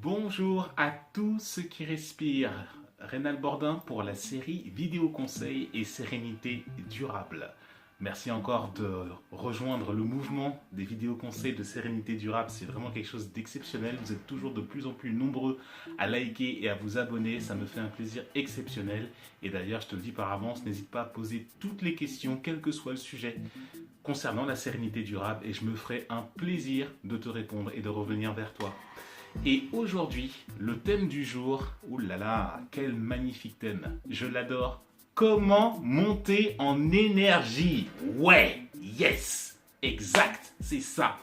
Bonjour à tous ceux qui respirent. Rénal Bordin pour la série Vidéo Conseil et Sérénité Durable. Merci encore de rejoindre le mouvement des vidéos conseils de sérénité durable. C'est vraiment quelque chose d'exceptionnel. Vous êtes toujours de plus en plus nombreux à liker et à vous abonner. Ça me fait un plaisir exceptionnel. Et d'ailleurs, je te le dis par avance, n'hésite pas à poser toutes les questions, quel que soit le sujet, concernant la sérénité durable. Et je me ferai un plaisir de te répondre et de revenir vers toi. Et aujourd'hui, le thème du jour, oulala, quel magnifique thème, je l'adore. Comment monter en énergie? Ouais, yes, exact, c'est ça.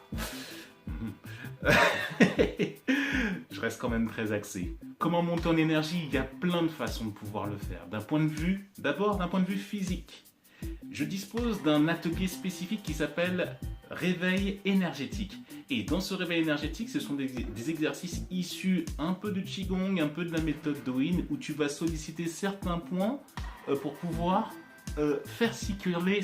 Je reste quand même très axé. Comment monter en énergie? Il y a plein de façons de pouvoir le faire. D'abord d'un point de vue physique. Je dispose d'un atelier spécifique qui s'appelle réveil énergétique. Et dans ce réveil énergétique, ce sont des exercices issus un peu de Qigong, un peu de la méthode Douyin, où tu vas solliciter certains points pour pouvoir faire circuler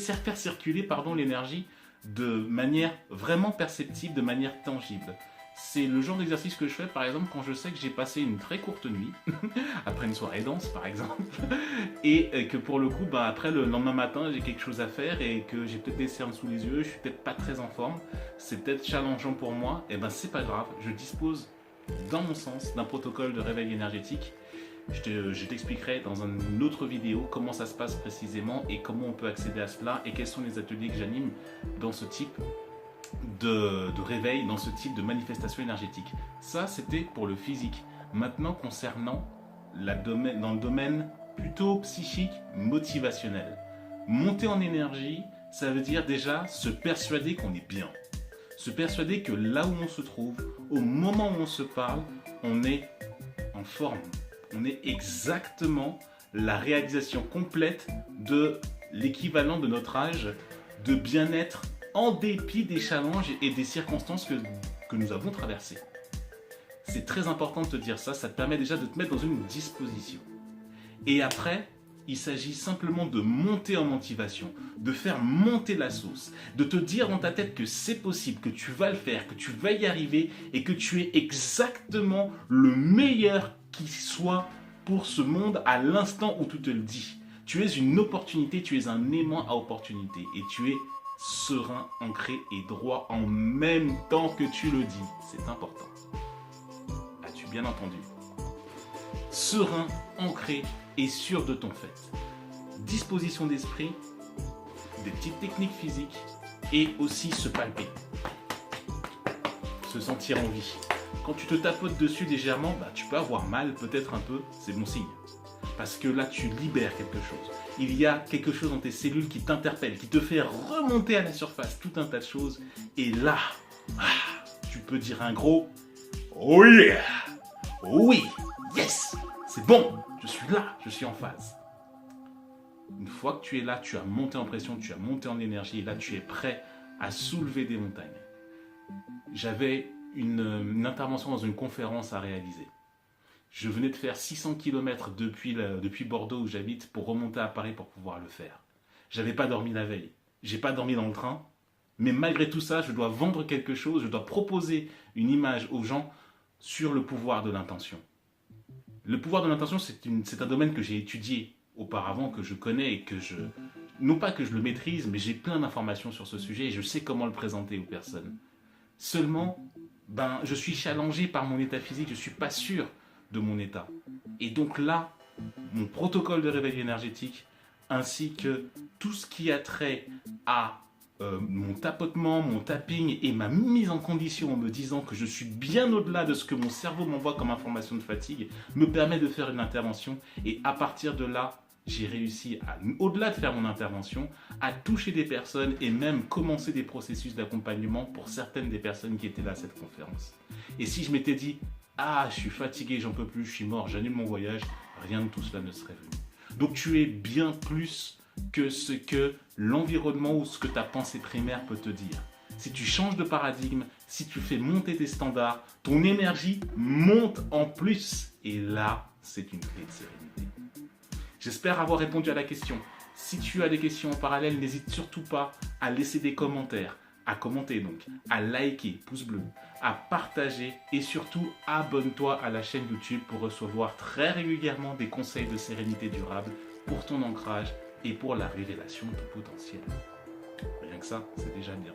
l'énergie de manière vraiment perceptible, de manière tangible. C'est le genre d'exercice que je fais par exemple quand je sais que j'ai passé une très courte nuit, après une soirée danse par exemple, et que pour le coup, après le lendemain matin j'ai quelque chose à faire et que j'ai peut-être des cernes sous les yeux, je suis peut-être pas très en forme, c'est peut-être challengeant pour moi, et c'est pas grave, je dispose dans mon sens d'un protocole de réveil énergétique. Je t'expliquerai dans une autre vidéo comment ça se passe précisément et comment on peut accéder à cela et quels sont les ateliers que j'anime dans ce type de réveil, dans ce type de manifestation énergétique. Ça, c'était pour le physique. Maintenant, concernant dans le domaine plutôt psychique, motivationnel. Monter en énergie, ça veut dire déjà se persuader qu'on est bien. Se persuader que là où on se trouve, au moment où on se parle, on est en forme. On est exactement la réalisation complète de l'équivalent de notre âge de bien-être en dépit des challenges et des circonstances que nous avons traversées. C'est très important de te dire ça, ça te permet déjà de te mettre dans une disposition. Et après, il s'agit simplement de monter en motivation, de faire monter la sauce, de te dire dans ta tête que c'est possible, que tu vas le faire, que tu vas y arriver et que tu es exactement le meilleur qui soit pour ce monde à l'instant où tu te le dis. Tu es une opportunité, tu es un aimant à opportunité et tu es serein, ancré et droit en même temps que tu le dis. C'est important. As-tu bien entendu? Serein, ancré et sûr de ton fait. Disposition d'esprit, des petites techniques physiques et aussi se palper. Se sentir en vie. Quand tu te tapotes dessus légèrement, tu peux avoir mal, peut-être un peu, c'est bon signe. Parce que là, tu libères quelque chose. Il y a quelque chose dans tes cellules qui t'interpelle, qui te fait remonter à la surface tout un tas de choses. Et là, tu peux dire un gros « Oh yeah !»« Oui, yes, c'est bon, je suis là, je suis en phase. » Une fois que tu es là, tu as monté en pression, tu as monté en énergie, et là, tu es prêt à soulever des montagnes. J'avais une intervention dans une conférence à réaliser. Je venais de faire 600 km depuis Bordeaux où j'habite pour remonter à Paris pour pouvoir le faire. J'avais pas dormi la veille. J'ai pas dormi dans le train. Mais malgré tout ça, je dois vendre quelque chose. Je dois proposer une image aux gens sur le pouvoir de l'intention. Le pouvoir de l'intention, c'est un domaine que j'ai étudié auparavant, que je connais et non pas que je le maîtrise, mais j'ai plein d'informations sur ce sujet et je sais comment le présenter aux personnes. Seulement, je suis challengé par mon état physique. Je suis pas sûr de mon état. Et donc là, mon protocole de réveil énergétique, ainsi que tout ce qui a trait à mon tapotement, mon tapping et ma mise en condition en me disant que je suis bien au-delà de ce que mon cerveau m'envoie comme information de fatigue, me permet de faire une intervention. Et à partir de là, j'ai réussi, au-delà de faire mon intervention, à toucher des personnes et même commencer des processus d'accompagnement pour certaines des personnes qui étaient là à cette conférence. Et si je m'étais dit je suis fatigué, j'en peux plus, je suis mort, j'annule mon voyage, rien de tout cela ne serait venu. Donc tu es bien plus que ce que l'environnement ou ce que ta pensée primaire peut te dire. Si tu changes de paradigme, si tu fais monter tes standards, ton énergie monte en plus. Et là, c'est une clé de sérénité. J'espère avoir répondu à la question. Si tu as des questions en parallèle, n'hésite surtout pas à laisser des commentaires, à commenter donc, à liker, pouce bleu, à partager et surtout abonne-toi à la chaîne YouTube pour recevoir très régulièrement des conseils de sérénité durable pour ton ancrage et pour la révélation de ton potentiel. Rien que ça, c'est déjà bien.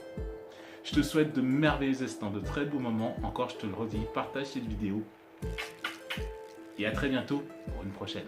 Je te souhaite de merveilleux instants, de très beaux moments. Encore, je te le redis, partage cette vidéo. Et à très bientôt pour une prochaine.